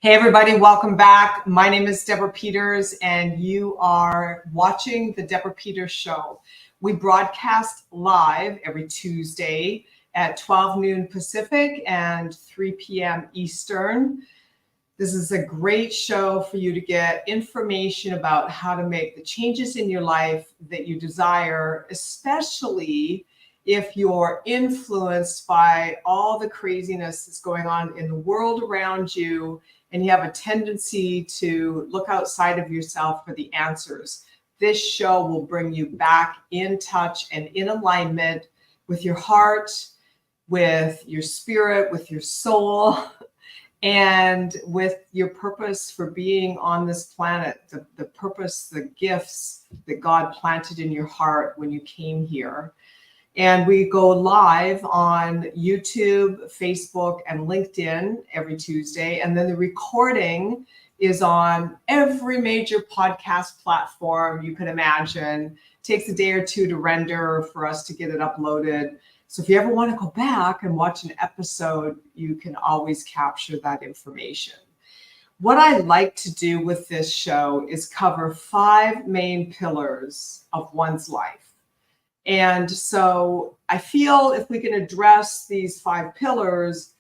Hey everybody, welcome back. My name is Deborah Peters and you are watching the Deborah Peters Show. We broadcast live every Tuesday at 12 noon Pacific and 3 p.m. Eastern. This is a great show for you to get information about how to make the changes in your life that you desire, especially if you're influenced by all the craziness that's going on in the world around you and you have a tendency to look outside of yourself for the answers. This show will bring you back in touch and in alignment with your heart, with your spirit, with your soul, and with your purpose for being on this planet, the purpose, the gifts that God planted in your heart when you came here. And we go live on YouTube, Facebook, and LinkedIn every Tuesday. And then the recording is on every major podcast platform you can imagine. It takes a day or two to render for us to get it uploaded. So if you ever want to go back and watch an episode, you can always capture that information. What I like to do with this show is cover 5 main pillars of one's life. And so I feel if we can address these 5 pillars,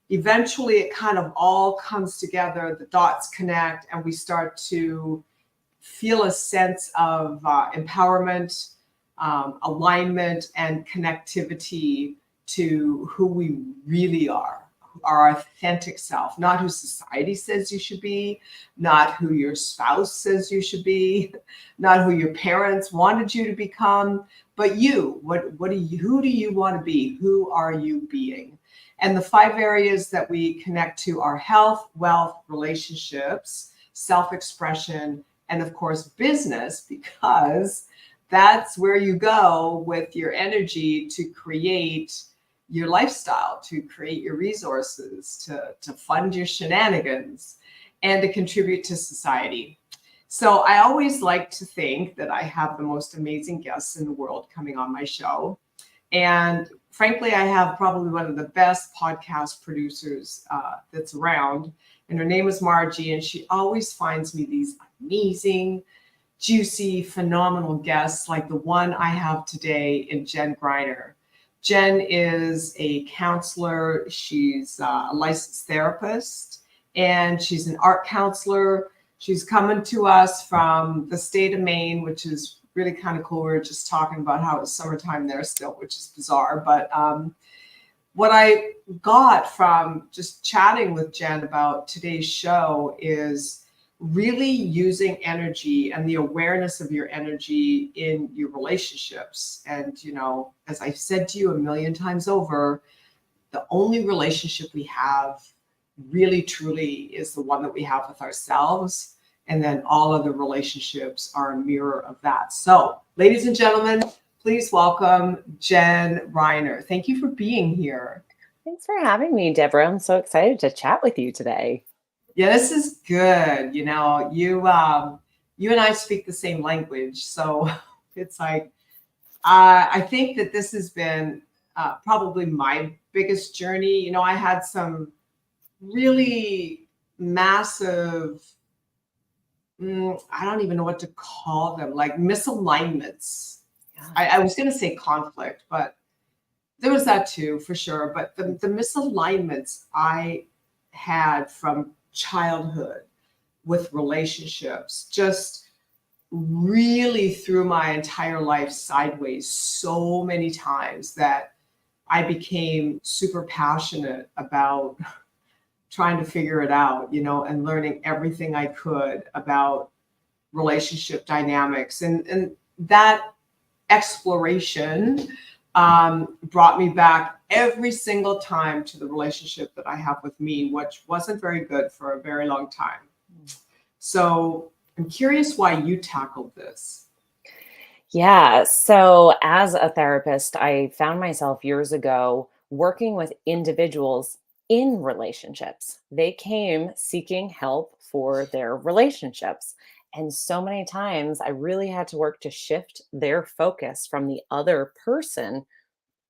eventually it kind of all comes together, the dots connect, and we start to feel a sense of empowerment, alignment, and connectivity to who we really are, our authentic self, not who society says you should be, not who your spouse says you should be, not who your parents wanted you to become, but you. Who do you want to be? Who are you being? And the 5 areas that we connect to are health, wealth, relationships, self-expression, and of course, business, because that's where you go with your energy to create your lifestyle, to create your resources, to fund your shenanigans, and to contribute to society. So I always like to think that I have the most amazing guests in the world coming on my show. And frankly, I have probably one of the best podcast producers that's around. And her name is Margie, and she always finds me these amazing, juicy, phenomenal guests like the one I have today in Jen Greiner. Jen is a counselor. She's a licensed therapist, and she's an art counselor. She's coming to us from the state of Maine, which is really kind of cool. We were just talking about how it's summertime there still, which is bizarre. But what I got from just chatting with Jen about today's show is really using energy and the awareness of your energy in your relationships. And, you know, as I've said to you a million times over, the only relationship we have really truly is the one that we have with ourselves. And then all other relationships are a mirror of that. So, ladies and gentlemen, please welcome Jen Greiner. Thank you for being here. Thanks for having me, Deborah. I'm so excited to chat with you today. Yeah, this is good. You know, you and I speak the same language. So it's like, I think that this has been probably my biggest journey. You know, I had some really massive, I don't even know what to call them, like misalignments. Yeah. I was going to say conflict, but there was that too, for sure. But the misalignments I had from childhood with relationships just really threw my entire life sideways so many times that I became super passionate about trying to figure it out, you know, and learning everything I could about relationship dynamics. And that exploration brought me back every single time to the relationship that I have with me, which wasn't very good for a very long time. So I'm curious why you tackled this. Yeah. So as a therapist, I found myself years ago working with individuals in relationships. They came seeking help for their relationships. And so many times I really had to work to shift their focus from the other person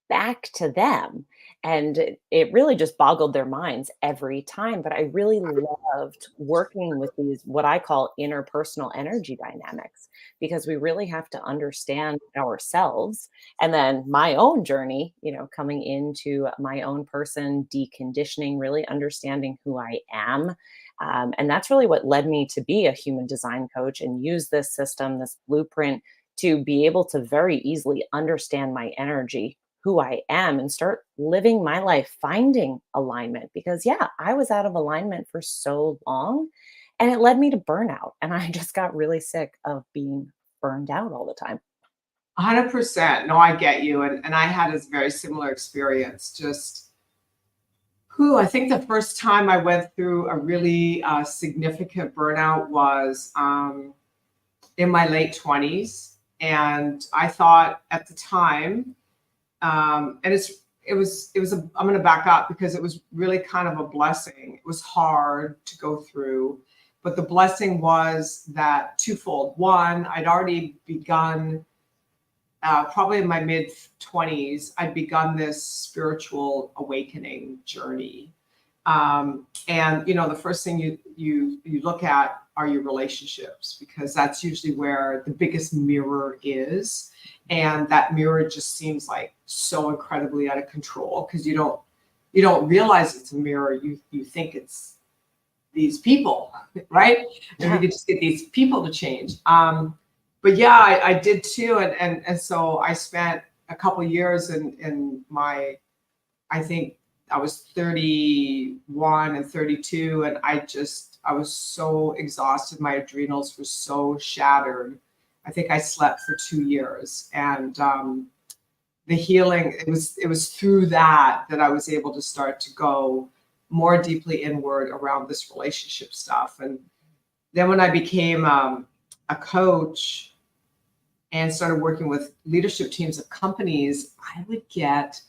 back to them. And it really just boggled their minds every time. But I really loved working with these, what I call interpersonal energy dynamics, because we really have to understand ourselves. And then my own journey, coming into my own person, deconditioning, really understanding who I am. And that's really what led me to be a human design coach and use this system, this blueprint, to be able to very easily understand my energy, who I am, and start living my life, finding alignment. Because, yeah, I was out of alignment for so long and it led me to burnout. And I just got really sick of being burned out all the time. 100%. No, I get you. And I had a very similar experience. Just who I think the first time I went through a really significant burnout was in my late 20s. And I thought at the time, and I'm going to back up because it was really kind of a blessing. It was hard to go through, but the blessing was that twofold. One, I'd already begun, probably in my mid 20s, I'd begun this spiritual awakening journey. And the first thing you look at are your relationships, because that's usually where the biggest mirror is. And that mirror just seems like so incredibly out of control, because you don't realize it's a mirror. You think it's these people, right? And we could just get these people to change. But yeah, I did too. And so I spent a couple of years in my, I think I was 31 and 32. And I was so exhausted. My adrenals were so shattered. I think I slept for 2 years. And the healing, it was through that I was able to start to go more deeply inward around this relationship stuff. And then when I became a coach and started working with leadership teams of companies, I would get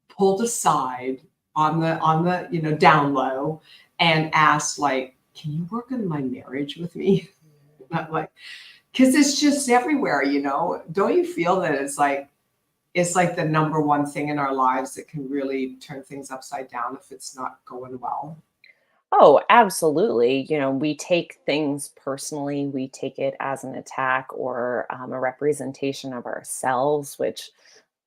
pulled aside on the down low and asked, like, can you work on my marriage with me? Not like, because it's just everywhere, Don't you feel that it's like the number one thing in our lives that can really turn things upside down if it's not going well? Oh, absolutely. We take things personally. We take it as an attack or a representation of ourselves, which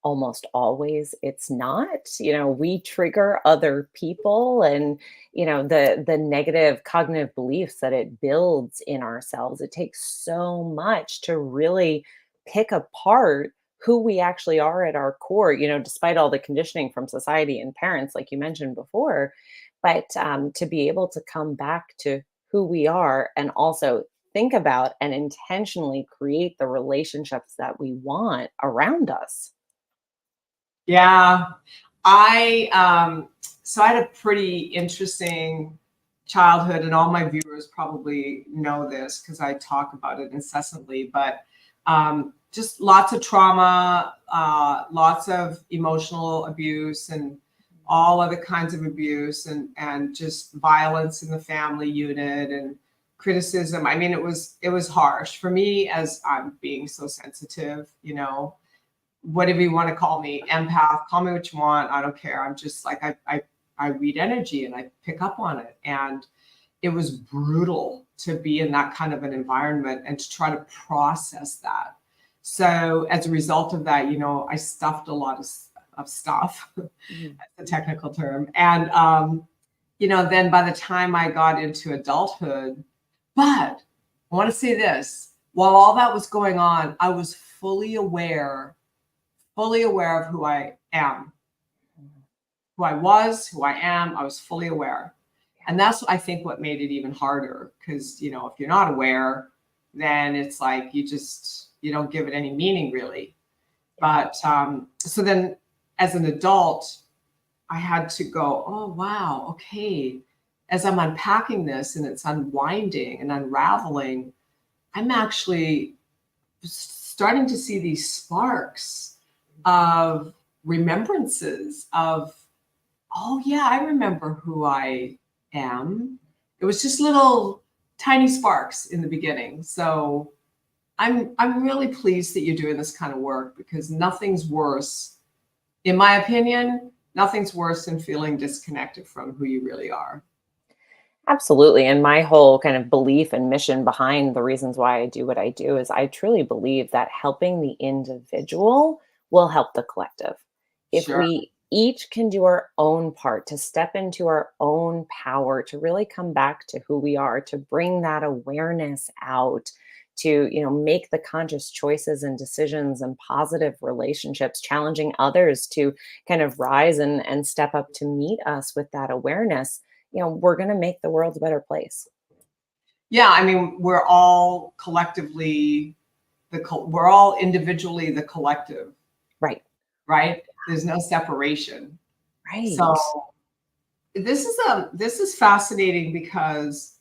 almost always it's not. We trigger other people, and the negative cognitive beliefs that it builds in ourselves. It takes so much to really pick apart who we actually are at our core, despite all the conditioning from society and parents, like you mentioned before. But to be able to come back to who we are, and also think about and intentionally create the relationships that we want around us. Yeah. So I had a pretty interesting childhood, and all my viewers probably know this because I talk about it incessantly, but just lots of trauma, lots of emotional abuse, and all other kinds of abuse, and just violence in the family unit, and criticism. I mean, it was harsh for me, as I'm being so sensitive, whatever you want to call me, empath, call me what you want. I don't care. I'm just like, I read energy and I pick up on it. And it was brutal to be in that kind of an environment and to try to process that. So as a result of that, I stuffed a lot of stuff, that's a technical term. And, then by the time I got into adulthood, but I want to say this, while all that was going on, I was fully aware of who I am, who I was, who I am. I was fully aware. And that's, I think, what made it even harder. Because, if you're not aware, then it's like you don't give it any meaning, really. But so then as an adult, I had to go, oh, wow, okay. As I'm unpacking this and it's unwinding and unraveling, I'm actually starting to see these sparks of remembrances of, oh yeah, I remember who I am. It was just little tiny sparks in the beginning. So I'm really pleased that you're doing this kind of work, because nothing's worse in my opinion, nothing's worse than feeling disconnected from who you really are. Absolutely. And my whole kind of belief and mission behind the reasons why I do what I do is I truly believe that helping the individual will help the collective. If Sure. we each can do our own part to step into our own power, to really come back to who we are, to bring that awareness out, to, make the conscious choices and decisions and positive relationships, challenging others to kind of rise and step up to meet us with that awareness, we're going to make the world a better place. Yeah, I mean, we're all collectively we're all individually the collective, Right. right? There's no separation. So Right. this is fascinating because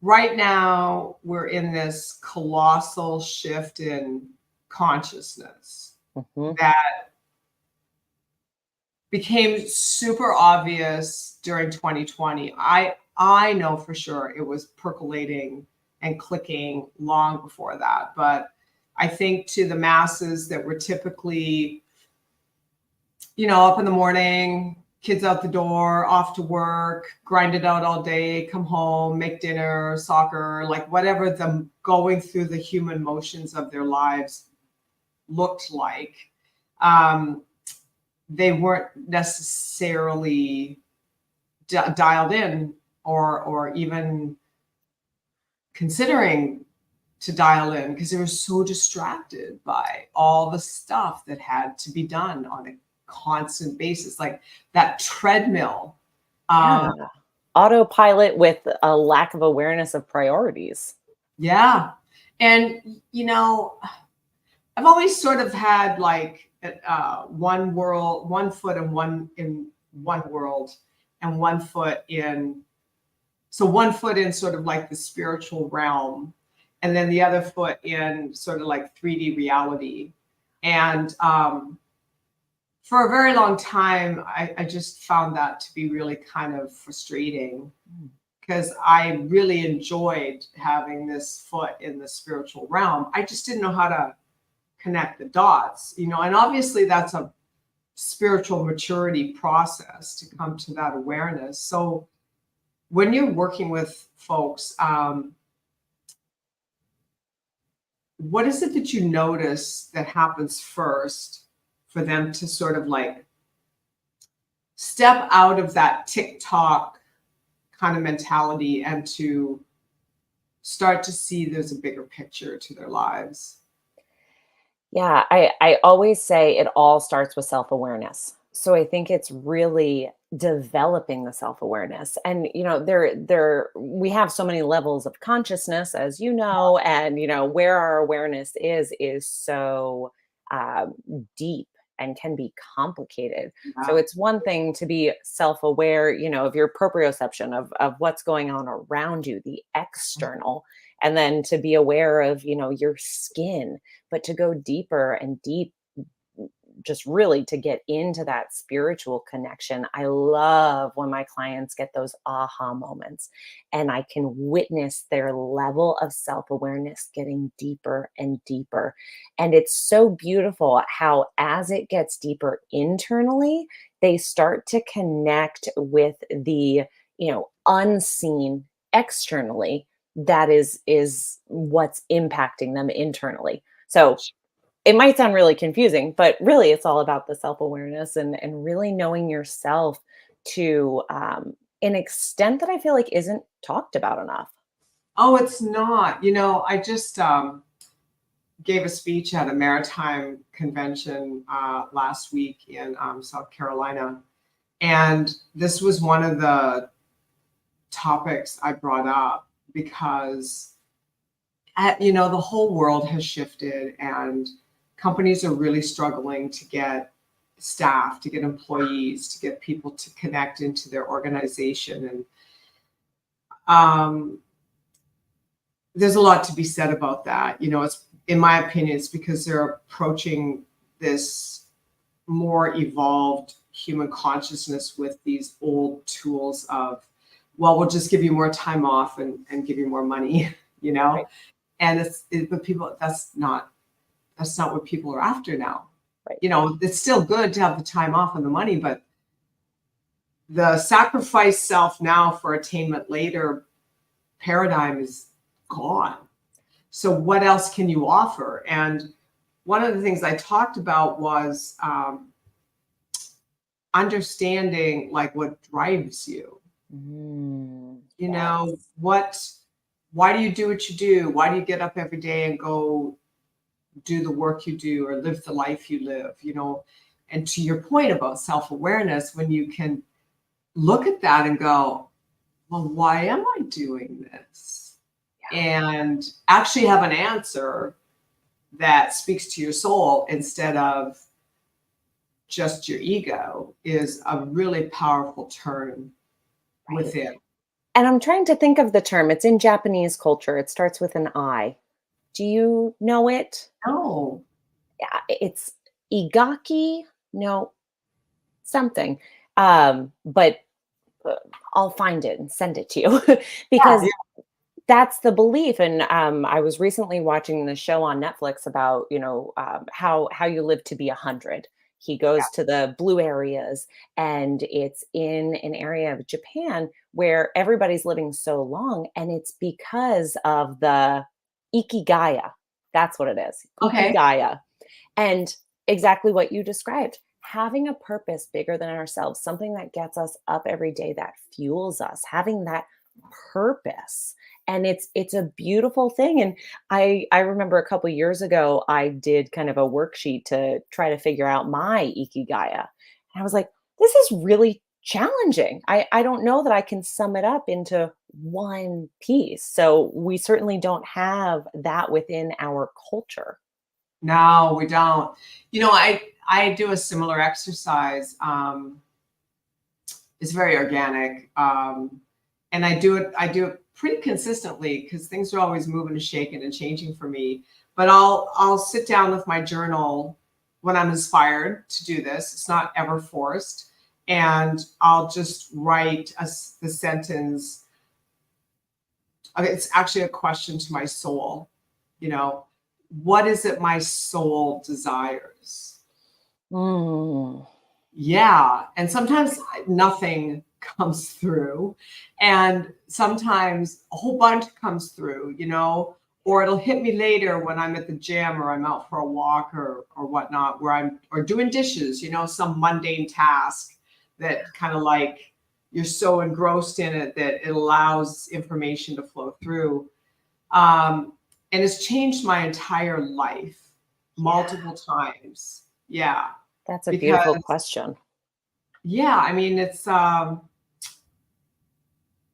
right now we're in this colossal shift in consciousness Mhm. that became super obvious during 2020. I know for sure it was percolating and clicking long before that, but I think to the masses that were typically, up in the morning, kids out the door, off to work, grind it out all day, come home, make dinner, soccer, like whatever the going through the human motions of their lives looked like. They weren't necessarily dialed in or even considering to dial in because they were so distracted by all the stuff that had to be done on a constant basis, like that treadmill. Yeah. Autopilot with a lack of awareness of priorities. Yeah. And, I've always sort of had like one world, one foot in one world and one foot in, so one foot in sort of like the spiritual realm, and then the other foot in sort of like 3D reality. And for a very long time, I just found that to be really kind of frustrating because I really enjoyed having this foot in the spiritual realm. I just didn't know how to connect the dots, and obviously that's a spiritual maturity process to come to that awareness. So when you're working with folks, what is it that you notice that happens first for them to sort of like step out of that TikTok kind of mentality and to start to see there's a bigger picture to their lives? Yeah, I always say it all starts with self-awareness. So I think it's really developing the self-awareness. And there we have so many levels of consciousness, as you know, and where our awareness is so um, deep and can be complicated. So Yeah. it's one thing to be self-aware, of your proprioception of what's going on around you, the external, and then to be aware of, your skin, but to go deeper and deep, just really to get into that spiritual connection. I love when my clients get those aha moments and I can witness their level of self awareness getting deeper and deeper. And it's so beautiful how, as it gets deeper internally, they start to connect with the, unseen externally. That is what's impacting them internally. So it might sound really confusing, but really it's all about the self-awareness and really knowing yourself to an extent that I feel like isn't talked about enough. Oh, it's not. I just gave a speech at a maritime convention last week in South Carolina. And this was one of the topics I brought up because, the whole world has shifted and companies are really struggling to get staff, to get employees, to get people to connect into their organization. And there's a lot to be said about that. It's, in my opinion, it's because they're approaching this more evolved human consciousness with these old tools of, well, we'll just give you more time off and give you more money, you know? Right. And but people, that's not what people are after now. Right. You know, it's still good to have the time off and the money, but the sacrifice self now for attainment later paradigm is gone. So what else can you offer? And one of the things I talked about was understanding like what drives you. You know, why do you do what you do? Why do you get up every day and go do the work you do or live the life you live? You know, and to your point about self-awareness, when you can look at that and go, well, why am I doing this? And actually have an answer that speaks to your soul instead of just your ego is a really powerful turn within. And I'm trying to think of the term. It's in Japanese culture. It starts with an I. Do you know it? Oh, Yeah, it's igaki. No, something. But I'll find it and send it to you because yeah. that's the belief. And I was recently watching the show on Netflix about, how you live to be 100. He goes to the blue areas, and it's in an area of Japan where everybody's living so long, and it's because of the ikigaya. That's what it is. Okay. Ikigaya. And exactly what you described, having a purpose bigger than ourselves, something that gets us up every day, that fuels us, having that purpose. And it's a beautiful thing. And I remember a couple years ago, I did kind of a worksheet to try to figure out my ikigaya. And I was like, this is really challenging. I don't know that I can sum it up into one piece. So we certainly don't have that within our culture. No, we don't. You know, I do a similar exercise. It's very organic. And I do it pretty consistently because things are always moving and shaking and changing for me. But I'll sit down with my journal when I'm inspired to do this. It's not ever forced. And I'll just write the sentence. Okay, it's actually a question to my soul. You know, what is it my soul desires? Mm. Yeah. And sometimes nothing comes through. And sometimes a whole bunch comes through, you know, or it'll hit me later when I'm at the gym or I'm out for a walk or whatnot, or doing dishes, you know, some mundane task that kind of like you're so engrossed in it that it allows information to flow through. And it's changed my entire life multiple times. Yeah. That's a Because beautiful question. yeah, I mean,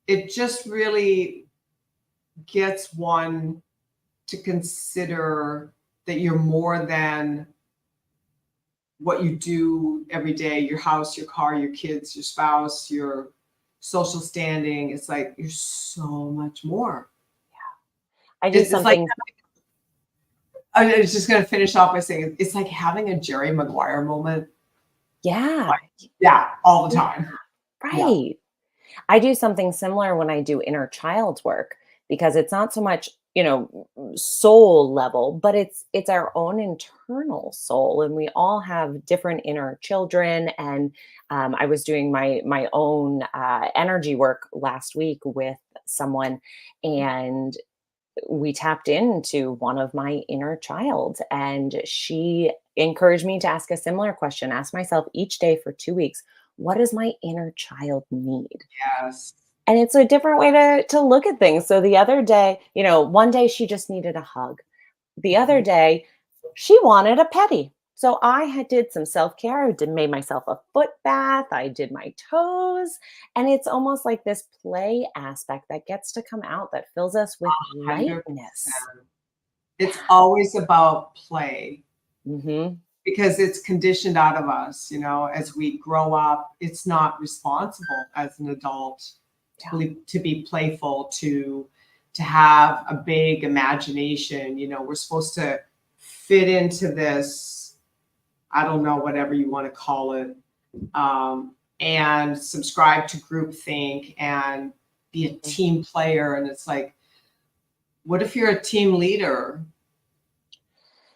it just really gets one to consider that you're more than what you do every day, your house, your car, your kids, your spouse, your social standing. It's like you're so much more. I do It's like something. I was just going to finish off by saying it's like having a Jerry Maguire moment. Yeah, Yeah, all the time. Yeah. right. I do something similar when I do inner child work because it's not so much, soul level, but it's our own internal soul, and we all have different inner children. And I was doing my own energy work last week with someone, and we tapped into one of my inner child, and she encouraged me to ask a similar question, ask myself each day for 2 weeks, what does my inner child need? Yes. And it's a different way to look at things. So the other day, one day she just needed a hug. The other day, she wanted a petty. So did some self-care. Made myself a foot bath. I did my toes. And it's almost like this play aspect that gets to come out that fills us with 100%. lightness. It's always about play Hmm. because it's conditioned out of us, you know, as we grow up. It's not responsible as an adult to be playful, to have a big imagination. You know, we're supposed to fit into this, I don't know, whatever you want to call it, and subscribe to groupthink and be a team player. And it's like, what if you're a team leader?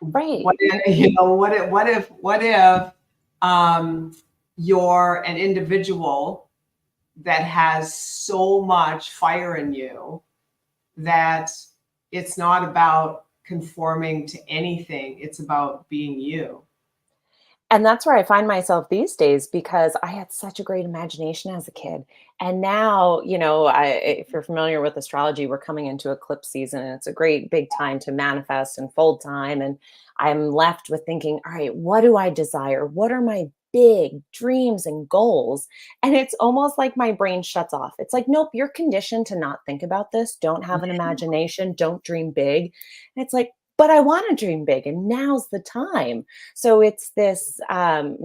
Right. What if, you know, what if you're an individual that has so much fire in you that it's not about conforming to anything. It's about being you. And that's where I find myself these days because I had such a great imagination as a kid. And now, if you're familiar with astrology, we're coming into eclipse season and it's a great big time to manifest and fold time. And I'm left with thinking, all right, what do I desire? What are my big dreams and goals? And it's almost like my brain shuts off. It's like, nope, you're conditioned to not think about this. Don't have an imagination. Don't dream big. And it's like, but I want to dream big and now's the time. So it's this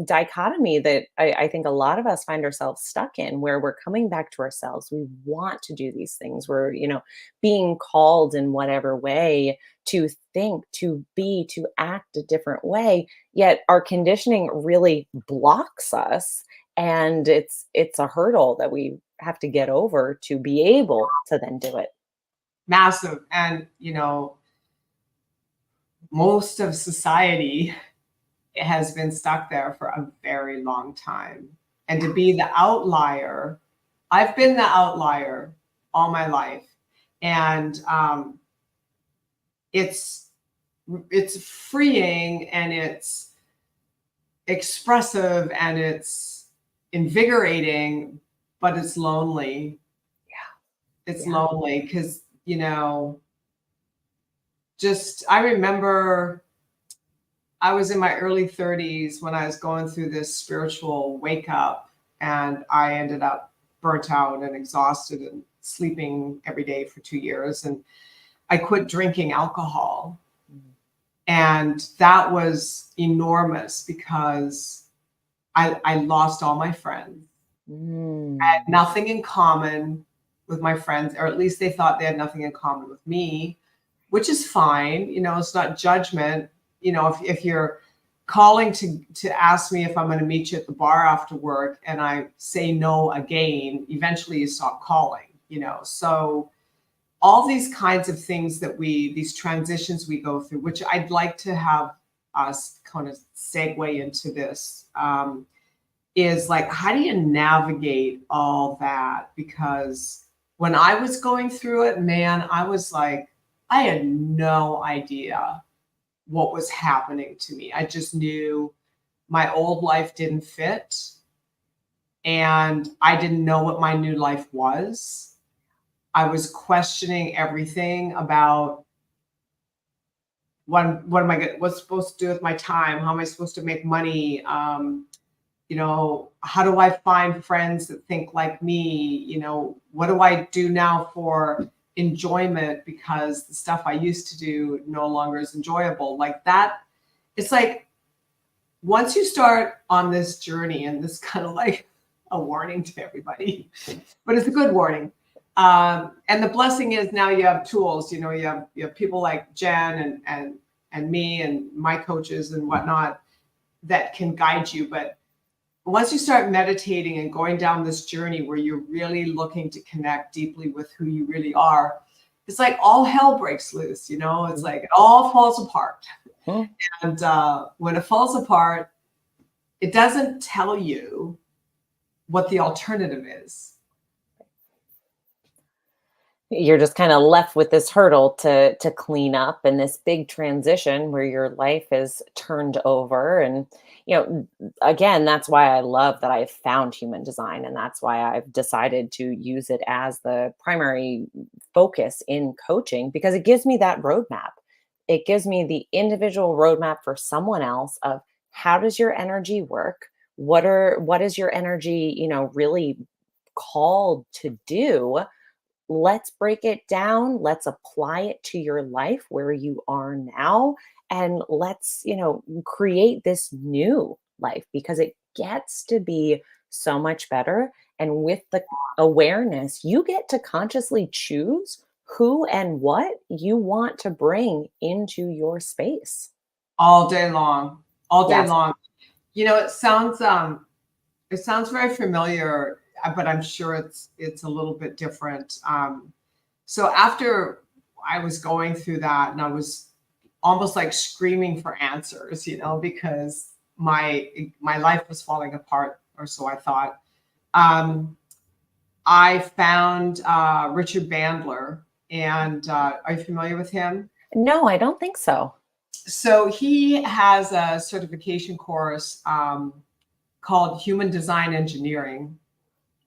dichotomy that I think a lot of us find ourselves stuck in, where we're coming back to ourselves. We want to do these things. We're, being called in whatever way to think, to be, to act a different way. Yet our conditioning really blocks us, and it's a hurdle that we have to get over to be able to then do it. Massive. And, most of society has been stuck there for a very long time. And to be the outlier, I've been the outlier all my life. And it's freeing and it's expressive and it's invigorating, but it's lonely. Yeah. It's lonely because, I remember I was in my early 30s when I was going through this spiritual wake up, and I ended up burnt out and exhausted and sleeping every day for 2 years. And I quit drinking alcohol. And that was enormous because I lost all my friends. I had nothing in common with my friends, or at least they thought they had nothing in common with me, which is fine. It's not judgment. If you're calling to ask me if I'm going to meet you at the bar after work and I say no again, eventually you stop calling, So all these kinds of things these transitions we go through, which I'd like to have us kind of segue into this, is like, how do you navigate all that? Because when I was going through it, man, I was like, I had no idea what was happening to me. I just knew my old life didn't fit, and I didn't know what my new life was. I was questioning everything about what's supposed to do with my time? How am I supposed to make money? How do I find friends that think like me? What do I do now for enjoyment, because the stuff I used to do no longer is enjoyable? Like that. It's like, once you start on this journey, and this kind of like a warning to everybody, but it's a good warning. And the blessing is now you have tools, you have people like Jen and me and my coaches and whatnot that can guide you. But once you start meditating and going down this journey where you're really looking to connect deeply with who you really are, it's like all hell breaks loose, it's like it all falls apart. And when it falls apart, it doesn't tell you what the alternative is. You're just kind of left with this hurdle to clean up, and this big transition where your life is turned over. And again, that's why I love that I've found human design, and that's why I've decided to use it as the primary focus in coaching, because it gives me that roadmap. It gives me the individual roadmap for someone else of, how does your energy work? What is your energy, really called to do? Let's break it down. Let's apply it to your life where you are now. And let's, create this new life, because it gets to be so much better. And with the awareness, you get to consciously choose who and what you want to bring into your space. All day long. Yes. It sounds very familiar, but I'm sure it's a little bit different. So after I was going through that, and I was almost like screaming for answers, because my life was falling apart, or so I thought. I found Richard Bandler, and are you familiar with him? No, I don't think so. So he has a certification course called Human Design Engineering.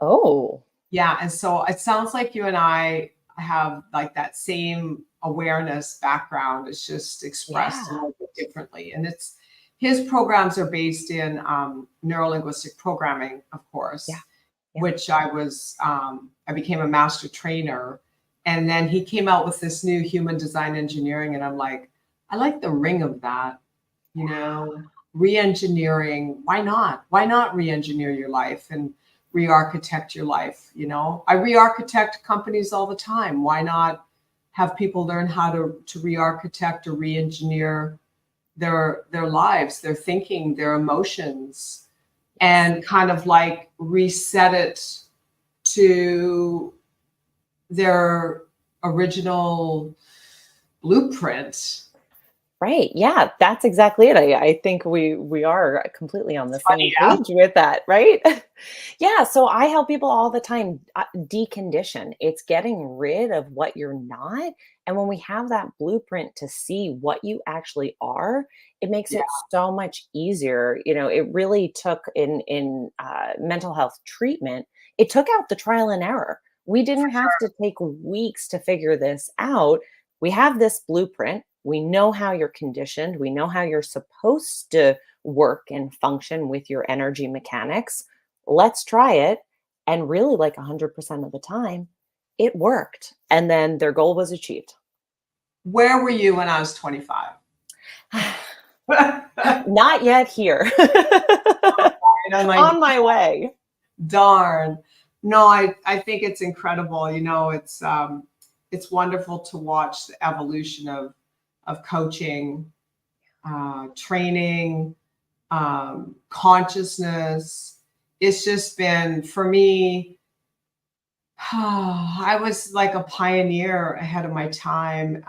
Oh, Yeah, and so it sounds like you and I have like that same awareness background. It's just expressed a yeah. little bit differently, and his programs are based in neuro-linguistic programming, of Yeah. course, Yeah. which I became a master trainer, and then he came out with this new human design engineering, and I'm like, I like the ring of that, re-engineering. Why not? Why not re-engineer your life and re-architect your life? I re-architect companies all the time. Why not have people learn how to re-architect or re-engineer their lives, their thinking, their emotions, and kind of like reset it to their original blueprint. Right. Yeah, that's exactly it. I think we are completely on the Funny, same yeah. page with that, right? Yeah, so I help people all the time decondition. It's getting rid of what you're not, and when we have that blueprint to see what you actually are, it makes Yeah. it so much easier. It really took in mental health treatment. It took out the trial and error. We didn't have to take weeks to figure this out. We have this blueprint. We know how you're conditioned. We know how you're supposed to work and function with your energy mechanics. Let's try it. And really, like 100% of the time, it worked. And then their goal was achieved. Where were you when I was 25? And Not yet here. I'm like, On my way. darn. No, I think it's incredible. It's wonderful to watch the evolution of coaching, training, consciousness. It's just been, for me, I was like a pioneer ahead of my time.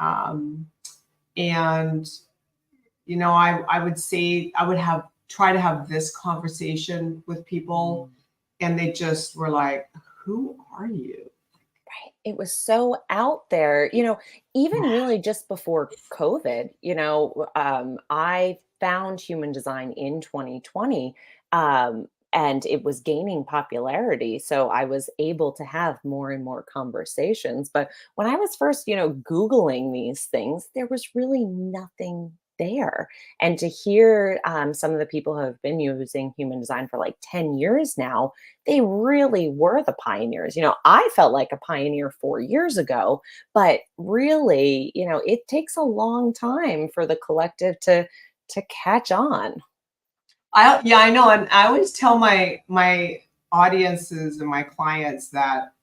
And, I would say I would try to have this conversation with people, and they just were like, who are you? Right. It was so out there, even really just before COVID, I found human design in 2020. And it was gaining popularity. So I was able to have more and more conversations. But when I was first, Googling these things, there was really nothing there. And to hear some of the people who have been using human design for like 10 years now, they really were the pioneers. I felt like a pioneer 4 years ago, but really, it takes a long time for the collective to catch on. I know, and I always tell my audiences and my clients that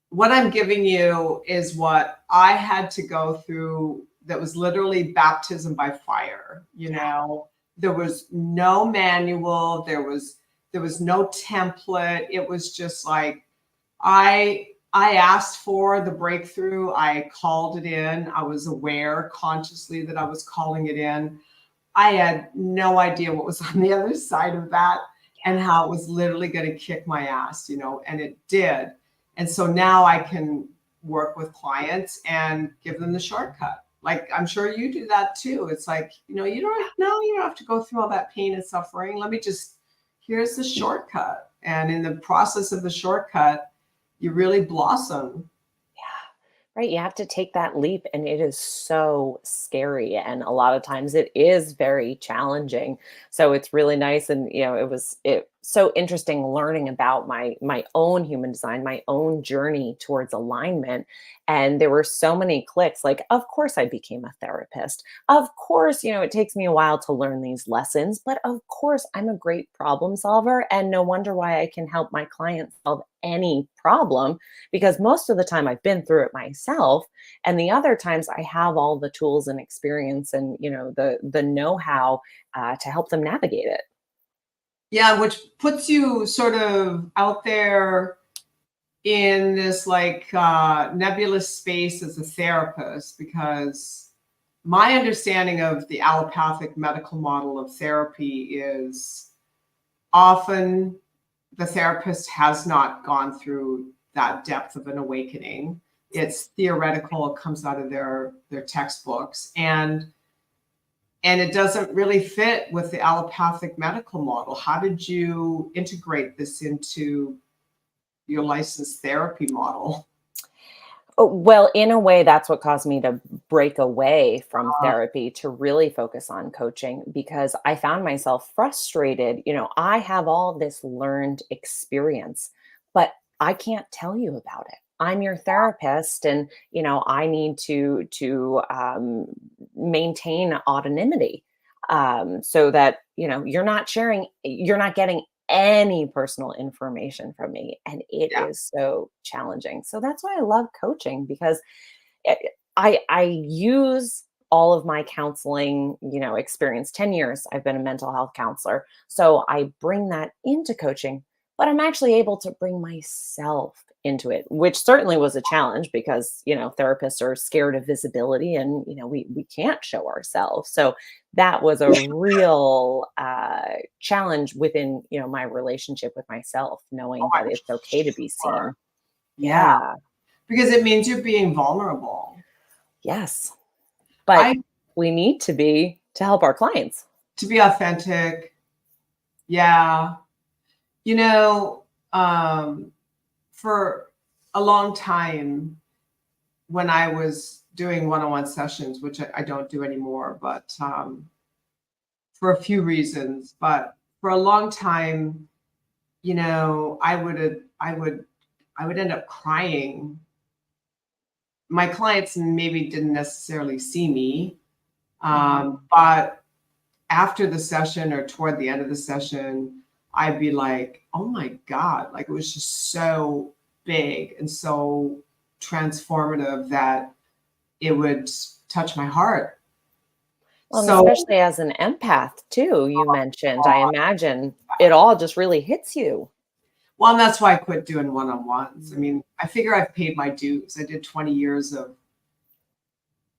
what I'm giving you is what I had to go through. That was literally baptism by fire. There was no manual. There was no template. It was just like I asked for the breakthrough. I called it in. I was aware consciously that I was calling it in. I had no idea what was on the other side of that and how it was literally going to kick my ass, and it did. And so now I can work with clients and give them the shortcut. Like, I'm sure you do that too. It's like, you don't have to go through all that pain and suffering. Here's the shortcut. And in the process of the shortcut, you really blossom. Right. You have to take that leap, and it is so scary. And a lot of times it is very challenging. So it's really nice. And, it so interesting learning about my own human design, my own journey towards alignment. And there were so many clicks. Like, of course, I became a therapist. Of course, it takes me a while to learn these lessons, but of course, I'm a great problem solver. And no wonder why I can help my clients solve any problem, because most of the time I've been through it myself, and the other times I have all the tools and experience and the know-how to help them navigate it. Yeah, which puts you sort of out there in this like nebulous space as a therapist, because my understanding of the allopathic medical model of therapy is often the therapist has not gone through that depth of an awakening. It's theoretical, it comes out of their textbooks, and it doesn't really fit with the allopathic medical model. How did you integrate this into your licensed therapy model? Well, in a way, that's what caused me to break away from therapy to really focus on coaching, because I found myself frustrated. I have all this learned experience, but I can't tell you about it. I'm your therapist, and I need to maintain autonomy, so that you're not sharing, you're not getting any personal information from me, and it Yeah. is so challenging. So that's why I love coaching, because I use all of my counseling experience. 10 years I've been a mental health counselor, so I bring that into coaching, but I'm actually able to bring myself into it, which certainly was a challenge, because therapists are scared of visibility, and we can't show ourselves. So that was a real challenge within my relationship with myself, Oh, knowing that I'm it's okay to be sure. seen. Yeah, Yeah. because it means you're being vulnerable. Yes. But I we need to be, to help our clients. To be authentic. Yeah. You know, um, for a long time when I was doing one-on-one sessions, which I don't do anymore, but for a few reasons, but for a long time, I would end up crying. My clients maybe didn't necessarily see me, but after the session or toward the end of the session, I'd be like, oh my God, like it was just so big and so transformative that it would touch my heart. Well, and So, especially as an empath too, you mentioned, I imagine it all just really hits you. well, and that's why I quit doing one-on-ones. I mean, I figure I've paid my dues. I did 20 years of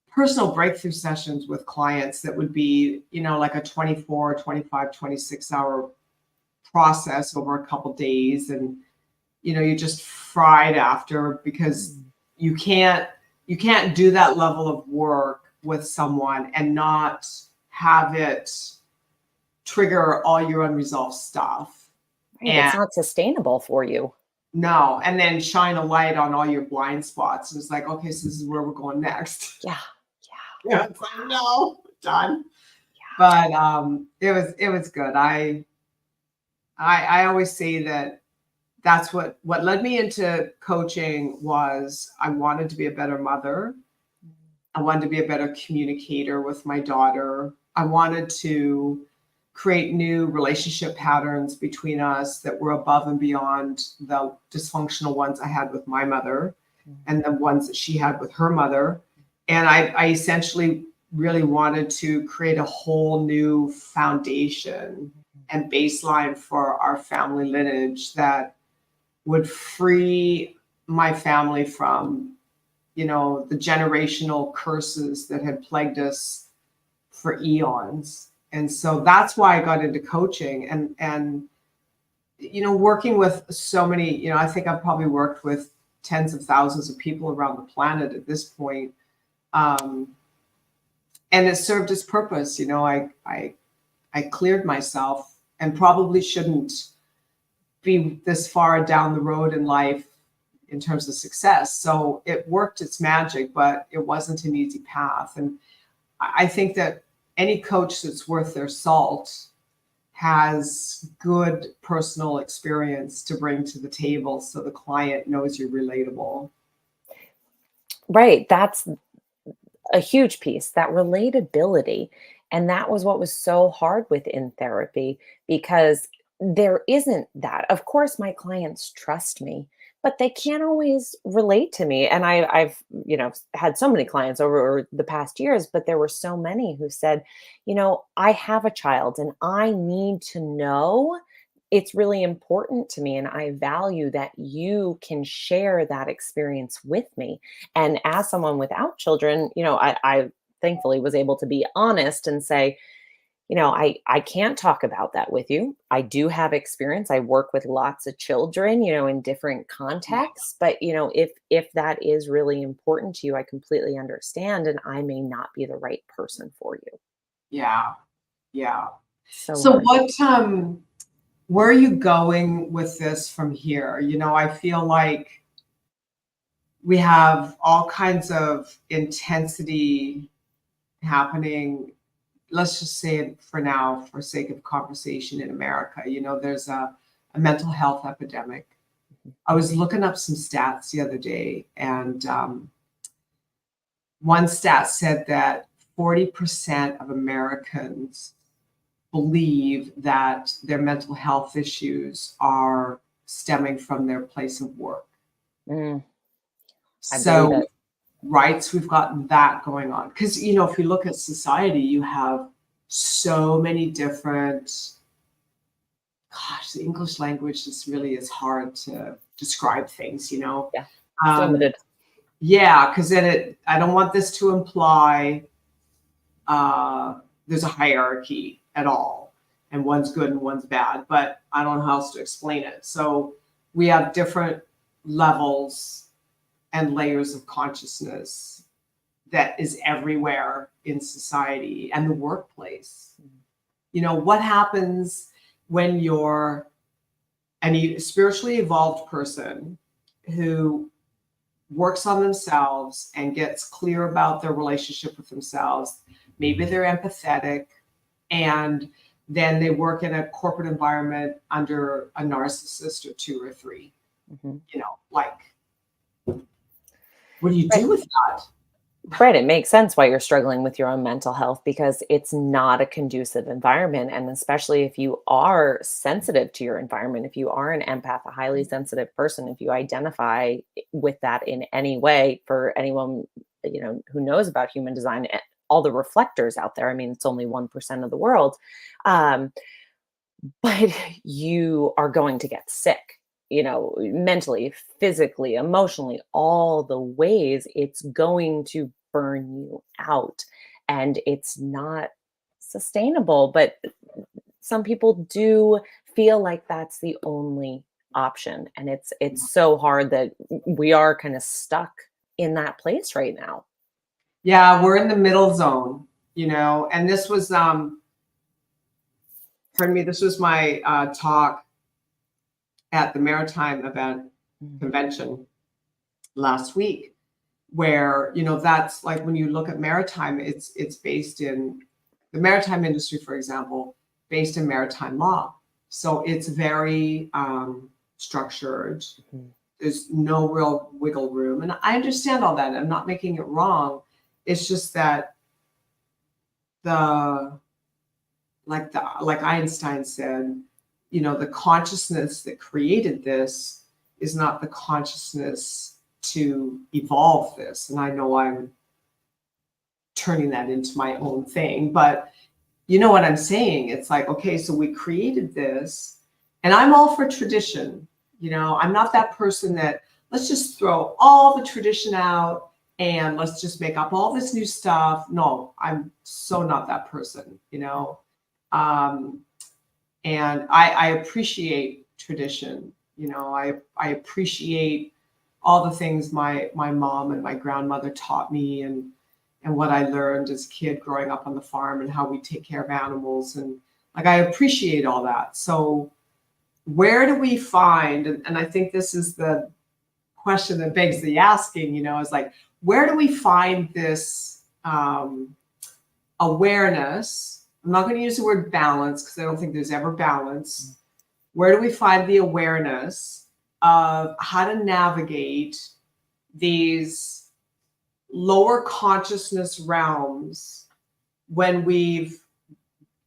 personal breakthrough sessions with clients that would be, like a 24, 25, 26 hour process over a couple days. And, you're just fried after, because Mm. you can't you can't do that level of work with someone and not have it trigger all your unresolved stuff. Right, And it's not sustainable for you. no, and then shine a light on all your blind spots. And it's like, okay, so this is where we're going next. Yeah, Yeah, it's like, no, done. yeah, But it was good. I always say that that's what led me into coaching. Was I wanted to be a better mother. I wanted to be a better communicator with my daughter. I wanted to create new relationship patterns between us that were above and beyond the dysfunctional ones I had with my mother yeah. and the ones that she had with her mother. And I essentially really wanted to create a whole new foundation and baseline for our family lineage that would free my family from, the generational curses that had plagued us for eons. And so that's why I got into coaching, and working with so many, I think I've probably worked with tens of thousands of people around the planet at this point. Um, and it served its purpose. I cleared myself, and probably shouldn't be this far down the road in life in terms of success. So it worked its magic, but it wasn't an easy path. And I think that any coach that's worth their salt has good personal experience to bring to the table, so the client knows you're relatable. Right, that's a huge piece, that relatability. And that was what was so hard within therapy, because there isn't that. Of course, my clients trust me, but they can't always relate to me. And I've, had so many clients over the past years, but there were so many who said, I have a child and I need to know, it's really important to me, and I value that you can share that experience with me. And as someone without children, thankfully was able to be honest and say, I can't talk about that with you. I do have experience. I work with lots of children, in different contexts, but if that is really important to you, I completely understand, and I may not be the right person for you. Yeah. Yeah. So So hard. where are you going with this from here? I feel like we have all kinds of intensity happening. Let's just say it for now, for sake of conversation in America. There's a mental health epidemic. I was looking up some stats the other day, and one stat said that 40% of Americans believe that their mental health issues are stemming from their place of work. Mm, I believe So, it. right, so we've got that going on. Because, if you look at society, you have so many different, gosh, the English language is hard to describe things. Yeah. It's Um, limited. yeah, because then I don't want this to imply there's a hierarchy at all, and one's good and one's bad, but I don't know how else to explain it. So we have different levels and layers of consciousness that is everywhere in society and the workplace. What happens when you're a spiritually evolved person who works on themselves and gets clear about their relationship with themselves? Maybe they're empathetic, and then they work in a corporate environment under a narcissist or two or three. Mhm. Like, what do you Right. do with that? Right. It makes sense why you're struggling with your own mental health, because it's not a conducive environment. And especially if you are sensitive to your environment, if you are an empath, a highly sensitive person, if you identify with that in any way, for anyone, who knows about human design, all the reflectors out there, I mean, it's only 1% of the world. Um, but you are going to get sick, mentally, physically, emotionally, all the ways. It's going to burn you out, and it's not sustainable. But some people do feel like that's the only option, and it's so hard that we are kind of stuck in that place right now. Yeah, we're in the middle zone, and this was, pardon me, this was my talk at the Maritime event Mm. convention last week, where, that's like, when you look at maritime, it's based in the maritime industry, for example, based in maritime law. So it's very structured. Mhm. There's no real wiggle room. And I understand all that. I'm not making it wrong. It's just that the like Einstein said, the consciousness that created this is not the consciousness to evolve this. And I know I'm turning that into my own thing, but you know what I'm saying? It's like, okay, so we created this, and I'm all for tradition. I'm not that person that, let's just throw all the tradition out and let's just make up all this new stuff. No, I'm so not that person. Um, and I appreciate tradition. I appreciate all the things my mom and my grandmother taught me, and what I learned as a kid growing up on the farm, and how we take care of animals, and like, I appreciate all that. So where do we find, and I think this is the question that begs the asking, is like, where do we find this awareness? I'm not going to use the word balance, because I don't think there's ever balance. Where do we find the awareness of how to navigate these lower consciousness realms when we've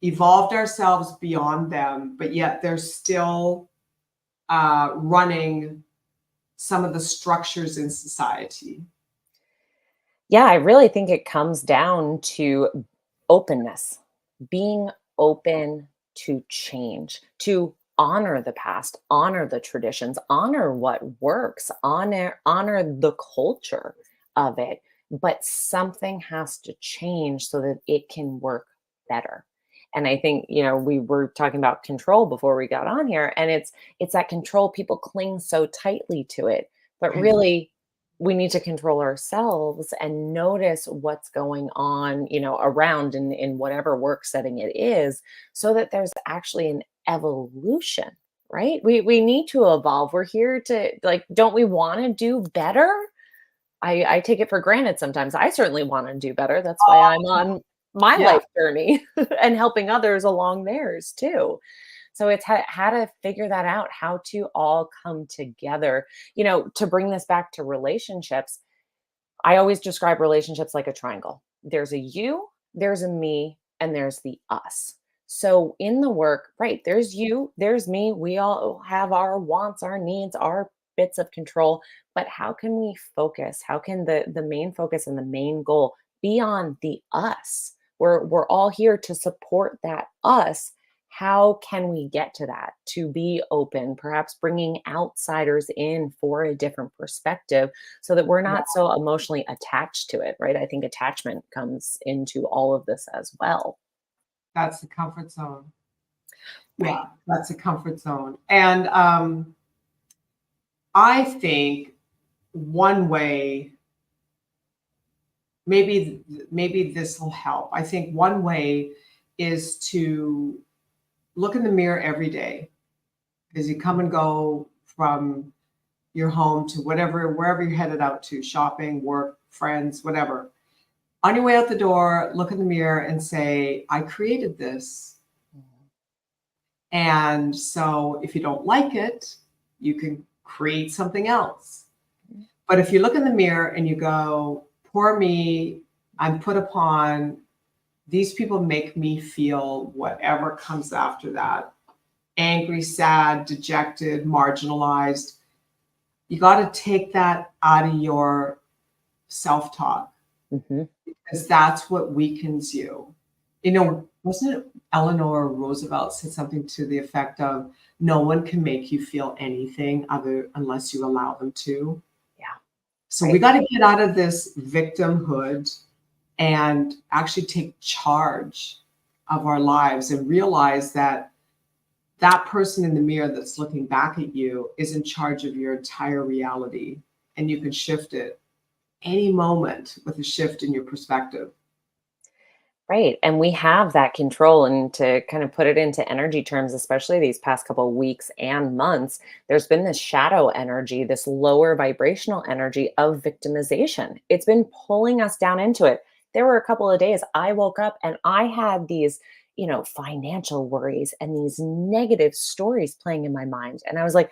evolved ourselves beyond them, but yet they're still running some of the structures in society? Yeah, I really think it comes down to openness, being open to change, to honor the past, honor the traditions, honor what works, honor the culture of it. but something has to change so that it can work better. And I think, we were talking about control before we got on here, and it's that control. People cling so tightly to it, but Right. really we need to control ourselves and notice what's going on, around in whatever work setting it is, so that there's actually an evolution, right? We need to evolve. We're here to, like, don't we want to do better? I take it for granted sometimes. I certainly want to do better. That's why I'm on my Yeah. life journey and helping others along theirs too. So it's how to figure that out, how to all come together. To bring this back to relationships, I always describe relationships like a triangle. There's a you, there's a me, and there's the us. So in the work, right, there's you, there's me. We all have our wants, our needs, our bits of control. But how can we focus? How can the main focus and the main goal be on the us? We're all here to support that us. How can we get to that? To be open, perhaps bringing outsiders in for a different perspective, so that we're not so emotionally attached to it, right? I think attachment comes into all of this as well. That's the comfort zone. Right. Yeah, that's a comfort zone. And I think one way, maybe this will help. I think one way is to look in the mirror every day as you come and go from your home to wherever you're headed out to, shopping, work, friends, whatever. On your way out the door, look in the mirror and say, I created this. And so if you don't like it, you can create something else. But if you look in the mirror and you go, poor me, I'm put upon, these people make me feel whatever comes after that, angry, sad, dejected, marginalized. You got to take that out of your self-talk, because that's what weakens you. Wasn't it Eleanor Roosevelt said something to the effect of, no one can make you feel anything unless you allow them to. Yeah. So we got to get out of this victimhood and actually take charge of our lives and realize that that person in the mirror that's looking back at you is in charge of your entire reality, and you can shift it any moment with a shift in your perspective. Right. And we have that control. And to kind of put it into energy terms, especially these past couple of weeks and months, there's been this shadow energy, this lower vibrational energy of victimization. It's been pulling us down into it. There were a couple of days I woke up and I had these, financial worries and these negative stories playing in my mind. And I was like,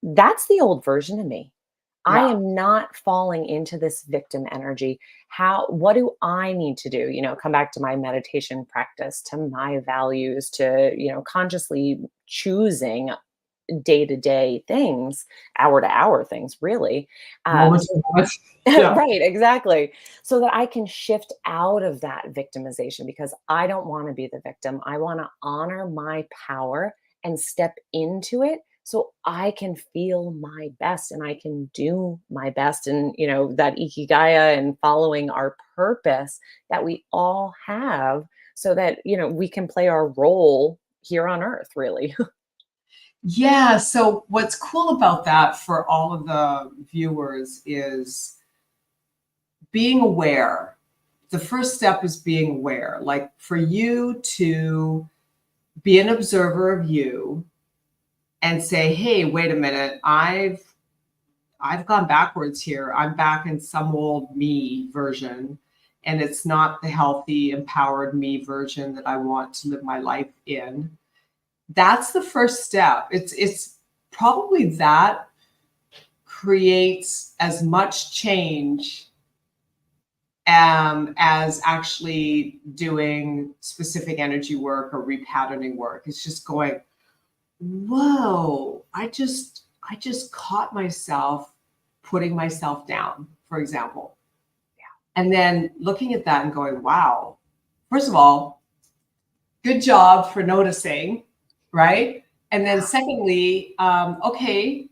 that's the old version of me. I Yeah. am not falling into this victim energy. What do I need to do? Come back to my meditation practice, to my values, to, consciously choosing day to day things, hour to hour things, really. Moment to moment. Yeah. Right, exactly. So that I can shift out of that victimization, because I don't want to be the victim. I want to honor my power and step into it so I can feel my best and I can do my best. And, that ikigai and following our purpose that we all have, so that, we can play our role here on earth, really. Yeah. So what's cool about that for all of the viewers is being aware. The first step is being aware. Like, for you to be an observer of you and say, hey, wait a minute, I've gone backwards here. I'm back in some old me version, and it's not the healthy, empowered me version that I want to live my life in. That's the first step. It's probably that creates as much change as actually doing specific energy work or repatterning work. It's just going, whoa, I just caught myself putting myself down, for example. Yeah. And then looking at that and going, wow, first of all, good job for noticing, right? And then secondly, okay,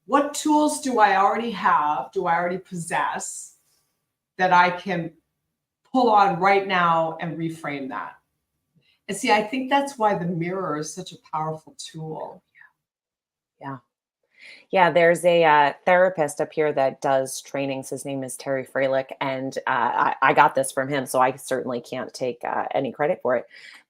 what tools do I already have, do I already possess, that I can pull on right now and reframe that? And see, I think that's why the mirror is such a powerful tool. Yeah. Yeah, there's a therapist up here that does trainings. His name is Terry Freilich, and I got this from him, so I certainly can't take any credit for it.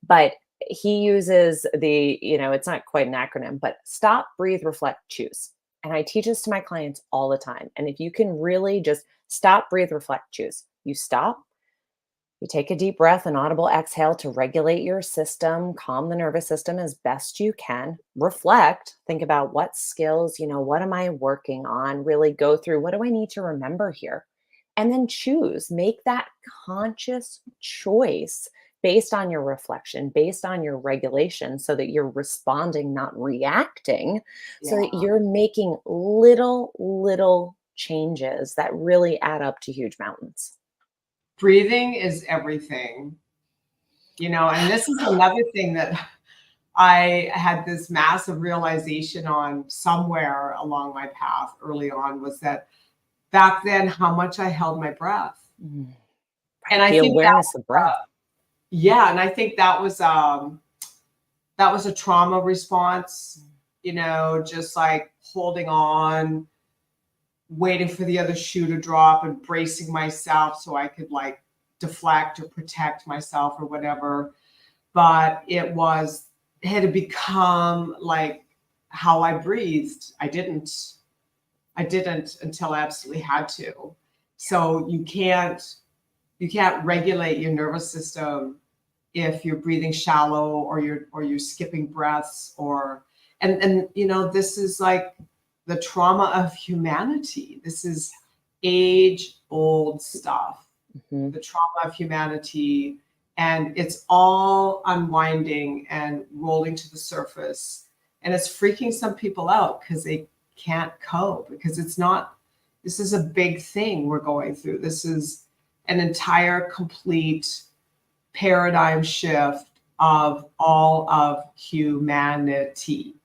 But he uses it's not quite an acronym, but stop, breathe, reflect, choose. And I teach this to my clients all the time. And if you can really just stop, breathe, reflect, choose, you stop. You take a deep breath, an audible exhale to regulate your system, calm the nervous system as best you can. Reflect, think about what skills, what am I working on? Really go through what do I need to remember here? And then choose, make that conscious choice based on your reflection, based on your regulation, so that you're responding, not reacting, so that Yeah. you're making little changes that really add up to huge mountains. Breathing is everything, and this is another thing that I had this massive realization on somewhere along my path early on, was that back then, how much I held my breath. Mm. And Right, I the think that, awareness of breath. yeah, and I think that was a trauma response, just like holding on, waiting for the other shoe to drop and bracing myself so I could like deflect or protect myself or whatever. But it had to become like how I breathed. I didn't until I absolutely had to. So you can't regulate your nervous system if you're breathing shallow, or you're skipping breaths, and this is like the trauma of humanity. This is age old stuff, Mhm. the trauma of humanity, and it's all unwinding and rolling to the surface, and it's freaking some people out because they can't cope, because this is a big thing we're going through. This is an entire complete paradigm shift of all of humanity,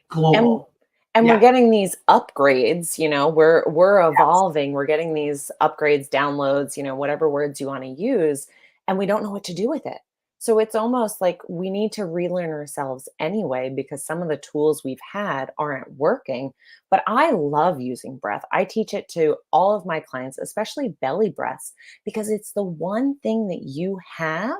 And global. and we're Yeah. getting these upgrades, we're evolving, we're getting these upgrades, downloads, whatever words you want to use, and we don't know what to do with it. So it's almost like we need to relearn ourselves anyway, because some of the tools we've had aren't working. But I love using breath. I teach it to all of my clients, especially belly breaths, because it's the one thing that you have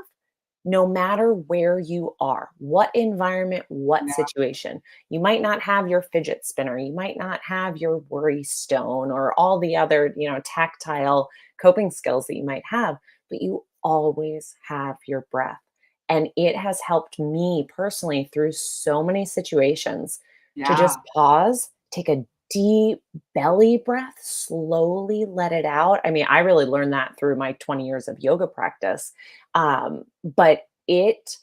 no matter where you are, what environment, what Yeah. situation. You might not have your fidget spinner, you might not have your worry stone or all the other, tactile coping skills that you might have, but you always have your breath. And it has helped me personally through so many situations to Yeah. just pause, take a deep belly breath, slowly let it out. I mean, I really learned that through my 20 years of yoga practice. But it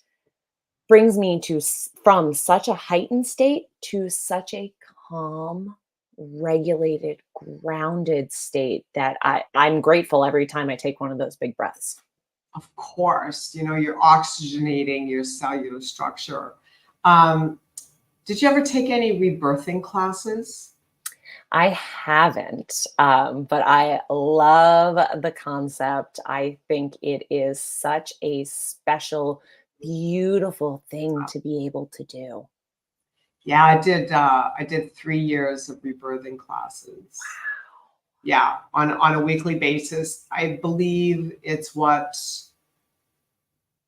brings me from such a heightened state to such a calm, regulated, grounded state that I'm grateful every time I take one of those big breaths. Of course, you're oxygenating your cellular structure. Um, did you ever take any rebirthing classes? I haven't, but I love the concept. I think it is such a special, beautiful thing to be able to do. Yeah, I did 3 years of rebirthing classes. Yeah, on a weekly basis. I believe it's what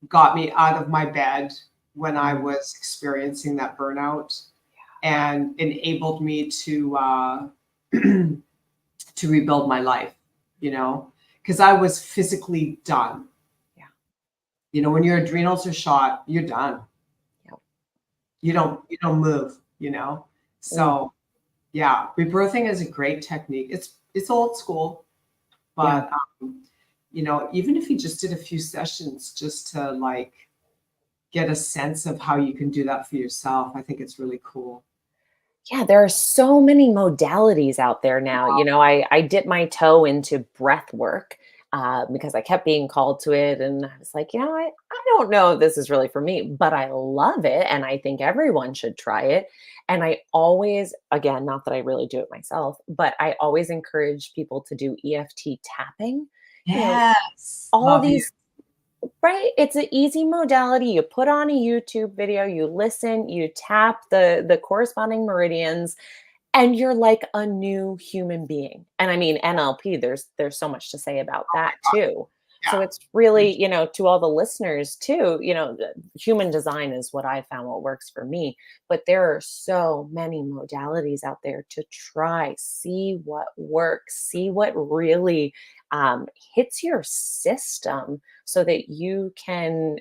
got me out of my bed when I Mm, was experiencing that burnout, and enabled me to to rebuild my life, because I was physically done. yeah, When your adrenals are shot, you're done. yeah. You don't move. Mm, So yeah, rebirthing is a great technique. It's old school, yeah. but even if you just did a few sessions just to like get a sense of how you can do that for yourself, I think it's really cool. Yeah, there are so many modalities out there now. I dipped my toe into breath work because I kept being called to it. And I was like, I don't know if this is really for me, but I love it. And I think everyone should try it. And I always, again, not that I really do it myself, but I always encourage people to do EFT tapping, You know, Yes. all Love you. these, right? It's an easy modality. You put on a YouTube video, you listen, you tap the corresponding meridians, and you're like a new human being. And I mean, NLP, there's so much to say about Oh my that God. too. So Yeah. it's really, to all the listeners too, the human design is what I found what works for me. But there are so many modalities out there to try, see what works, see what really hits your system so that you can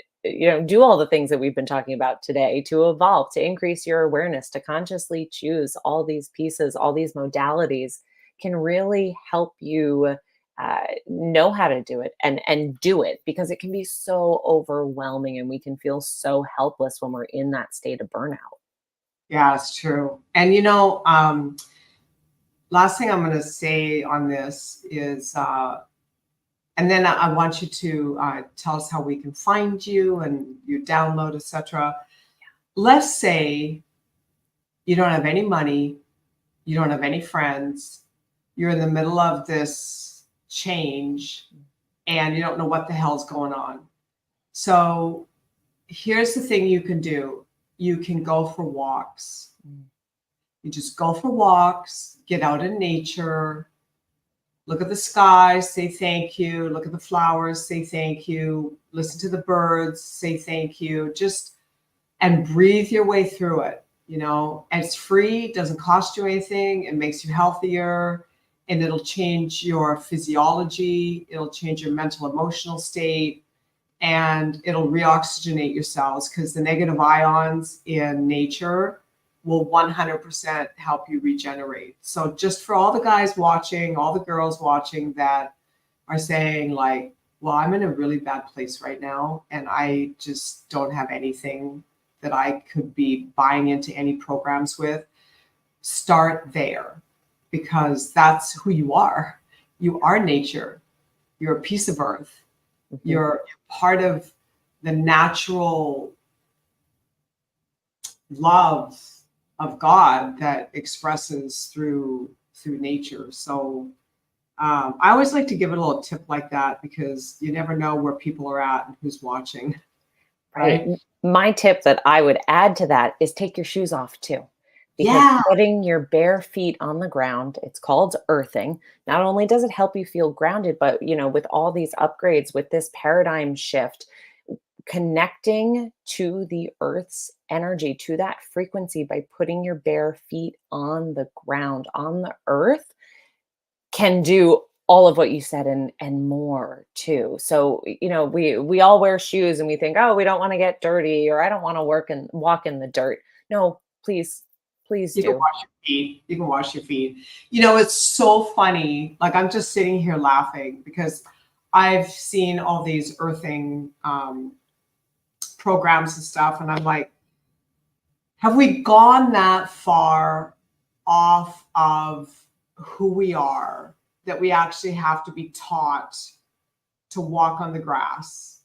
do all the things that we've been talking about today to evolve, to increase your awareness, to consciously choose all these pieces, all these modalities can really help you know how to do it and do it, because it can be so overwhelming and we can feel so helpless when we're in that state of burnout. Yeah, it's true. And last thing I'm going to say on this is, and then I want you to tell us how we can find you and your download, etc. Let's say you don't have any money, you don't have any friends, you're in the middle of this change, and you don't know what the hell's going on. So here's the thing you can do. You can go for walks. You just go for walks, get out in nature, look at the sky, say thank you, look at the flowers, say thank you, listen to the birds, say thank you, just and breathe your way through it. And it's free, doesn't cost you anything, it makes you healthier, and it'll change your physiology, it'll change your mental emotional state, and it'll reoxygenate your cells, because the negative ions in nature will 100% help you regenerate. So just for all the guys watching, all the girls watching that are saying like, well, I'm in a really bad place right now, and I just don't have anything that I could be buying into any programs with, start there, because that's who you are. You are nature. You're a piece of earth. Mhm. You're part of the natural love of God that expresses through nature. So I always like to give it a little tip like that, because you never know where people are at and who's watching, Right. right? My tip that I would add to that is take your shoes off too, because Yeah. putting your bare feet on the ground, it's called earthing. Not only does it help you feel grounded, but with all these upgrades, with this paradigm shift, connecting to the earth's energy, to that frequency by putting your bare feet on the ground, on the earth, can do all of what you said and more too. So, we all wear shoes and we think, "Oh, we don't want to get dirty," or "I don't want to work and walk in the dirt." No, please You can do. wash your feet. You can wash your feet. It's so funny. Like, I'm just sitting here laughing because I've seen all these earthing programs and stuff, and I'm like, have we gone that far off of who we are that we actually have to be taught to walk on the grass?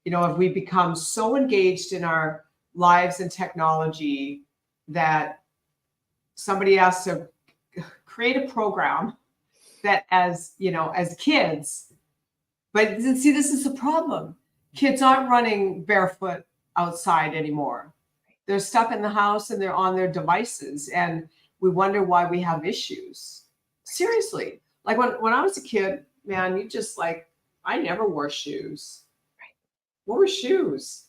Have we become so engaged in our lives and technology that somebody has to create a program that, as kids, but see, this is the problem. Kids aren't running barefoot outside anymore. They're stuck in the house and they're on their devices, and we wonder why we have issues. Seriously. Like when I was a kid, man, you just like, I never wore shoes. What were shoes?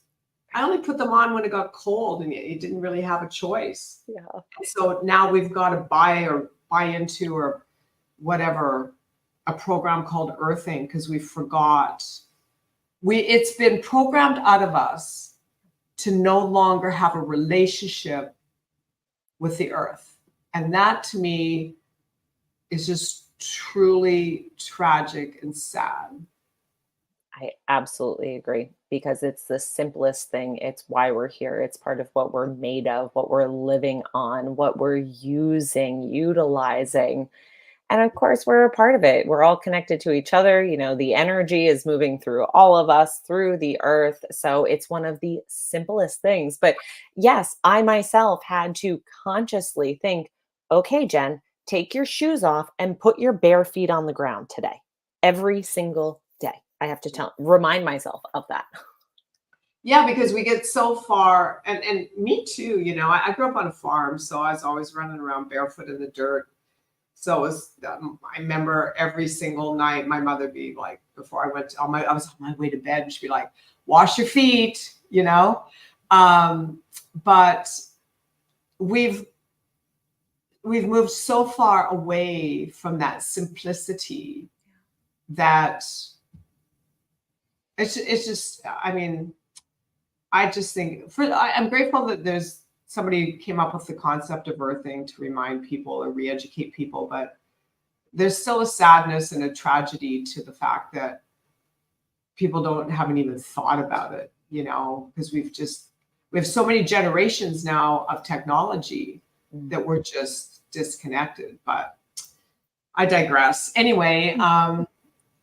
I only put them on when it got cold, and you didn't really have a choice. Yeah. So now we've got to buy into or whatever a program called earthing, because we forgot. It's been programmed out of us to no longer have a relationship with the earth. And that to me is just truly tragic and sad. I absolutely agree, because it's the simplest thing. It's why we're here. It's part of what we're made of, what we're living on, what we're using, utilizing. And of course, we're a part of it. We're all connected to each other. The energy is moving through all of us, through the earth. So it's one of the simplest things. But yes, I myself had to consciously think, okay, Jen, take your shoes off and put your bare feet on the ground today. every single day. I have to remind myself of that. Yeah, because we get so far, and me too, you know, I grew up on a farm, so I was always running around barefoot in the dirt. So it was, I remember every single night my mother be like, before I went I was on my way to bed, and she'd be like, wash your feet, you know? But we've moved so far away from that simplicity that it's just, I mean, I just think I'm grateful that there's somebody came up with the concept of earthing to remind people or re-educate people, but there's still a sadness and a tragedy to the fact that people haven't even thought about it, you know, because we have so many generations now of technology that we're just disconnected. But I digress. Anyway,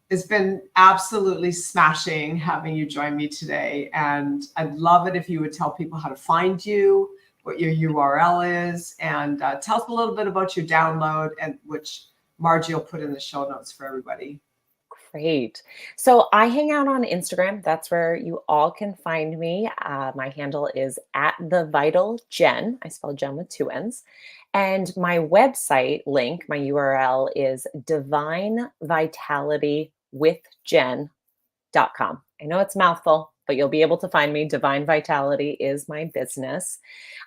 it's been absolutely smashing having you join me today. And I'd love it if you would tell people how to find you, what your URL is, and tell us a little bit about your download, and which Margie will put in the show notes for everybody. Great. So I hang out on Instagram. That's where you all can find me. My handle is @thevitaljen. I spell Jen with 2 N's. And my website link, my URL is divinevitalitywithjen.com. I know it's a mouthful, but you'll be able to find me. Divine Vitality is my business.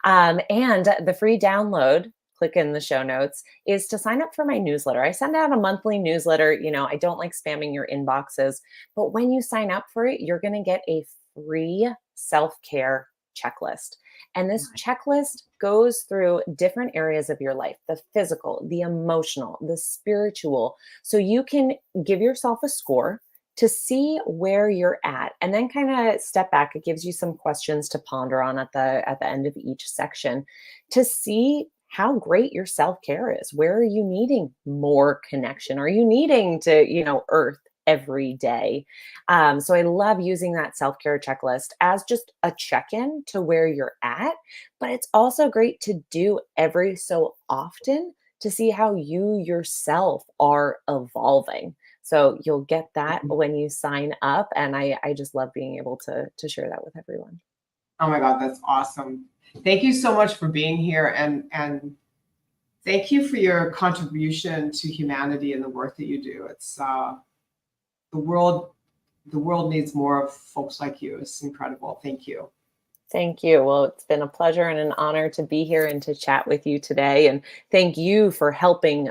And the free download, click in the show notes, is to sign up for my newsletter. I send out a monthly newsletter. You know, I don't like spamming your inboxes, but when you sign up for it, you're going to get a free self-care checklist. And this checklist goes through different areas of your life, the physical, the emotional, the spiritual. So you can give yourself a score to see where you're at, and then kind of step back. It gives you some questions to ponder on at the end of each section to see how great your self-care is. Where are you needing more connection? Are you needing to, you know, earth every day? So I love using that self-care checklist as just a check-in to where you're at, but it's also great to do every so often to see how you yourself are evolving. So you'll get that when you sign up. And I just love being able to share that with everyone. Oh my God, that's awesome. Thank you so much for being here, and thank you for your contribution to humanity and the work that you do. It's the world needs more of folks like you. It's incredible. Thank you. Thank you. Well, it's been a pleasure and an honor to be here and to chat with you today. And thank you for helping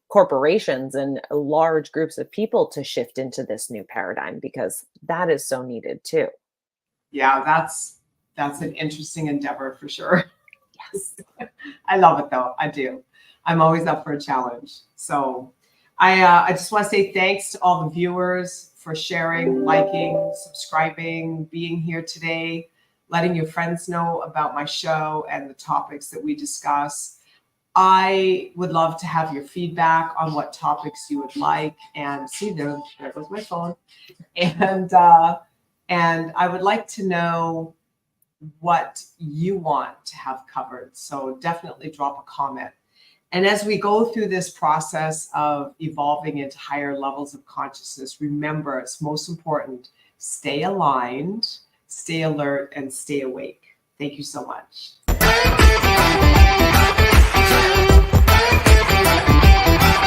corporations and large groups of people to shift into this new paradigm, because that is so needed too. Yeah, that's an interesting endeavor for sure. Yes. I love it though. I do. I'm always up for a challenge. So I just want to say thanks to all the viewers for sharing, liking, subscribing, being here today, letting your friends know about my show and the topics that we discuss. I would love to have your feedback on what topics you would like. And see, there goes my phone. And I would like to know what you want to have covered. So definitely drop a comment. And as we go through this process of evolving into higher levels of consciousness, remember, it's most important, stay aligned, stay alert, and stay awake. Thank you so much.